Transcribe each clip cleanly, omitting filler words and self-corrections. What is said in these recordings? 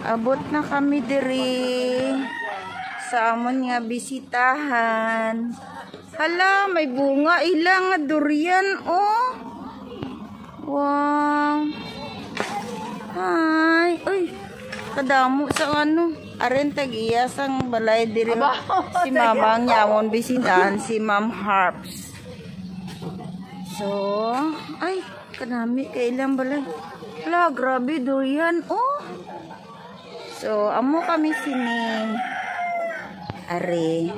Abot na kami diri sa amon nga bisitahan. Hala, may bunga ilang nga durian oh. Wow. Hi. Uy, kadamo sa ano. Aren tag-iya sang balay diri. Si mamang nyamon bisitahan si Ma'am Harps. So, ay, kadami kailang balay. Hala, grabe durian oh. So, amo kami sini. Are.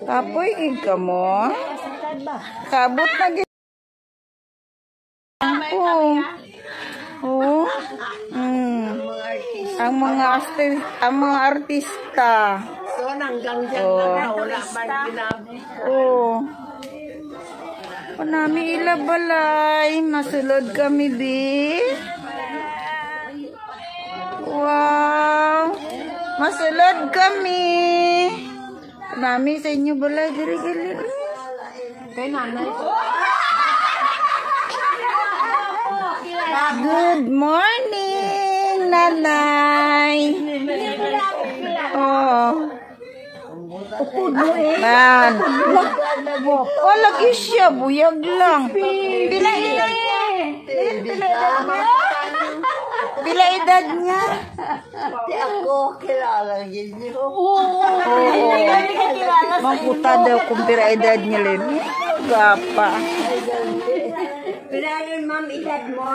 Kapoy gid ka mo. Kabot na gid. Oh. Ang mga artista. So hanggang diyan na wala man ginabi. Oh. Panami ila balay, masulod kami bi. Wow. Masulod kami. Panami sa inyo balay diri gali. Kay nanay. Good morning, nanay. Oh. Man. Wala siya, buyag lang. Bila edad niya? Bila edad niya? Di ako kilala niyo. Oo. Maputa daw kung bila edad niya rin. Gapa. Bila rin ma'am edad mo?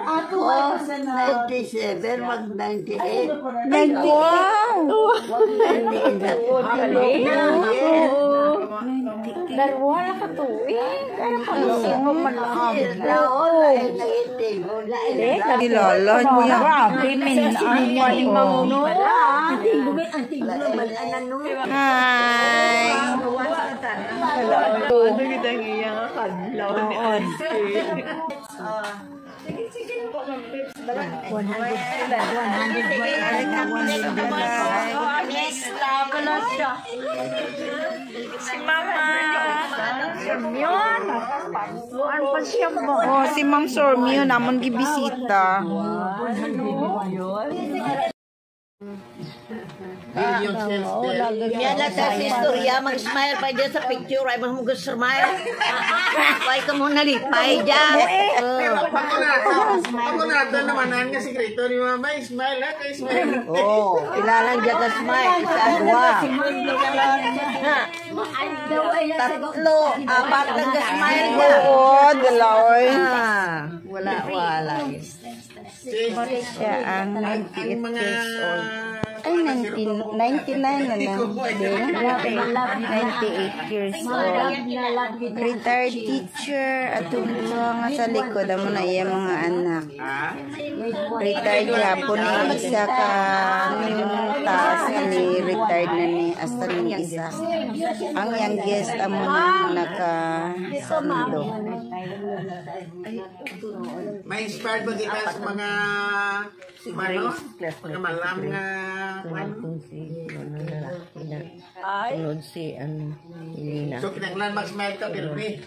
Ako 97, mag 98. Wow. Dalawa na katuwing. Kaya pag-isip mo malakas. Kilala niya. Hi. Si Mama. Sormion. Ano pa siya mo? Oh, si Ma'am Sormio namon gibisita. Yan lang sa istorya, mag-smile pa dyan sa picture, ay mo smile. Pay ka muna lipay dyan. Ako na ito naman nga sikreto ni Mama, smile ha, kay smile. Oo, ilalang dyan ka smile, isa, dua. Tatlo, apat lang ka smile dyan. Oo, dalawa. Wala. Siya ang 98 Mga years old. Ay, 99 na lang. 98 years old. Retired teacher. At tumuha nga sa likod mo na iya mga anak. Retired hapon ni isa ka taas nga ni retired na ni hasta ni isa. Ang youngest amo na naka-sundo. may inspired ba kita sa mga malam nga Sunod si Hilina. so kinanglan mag-smile ka, Pilpi.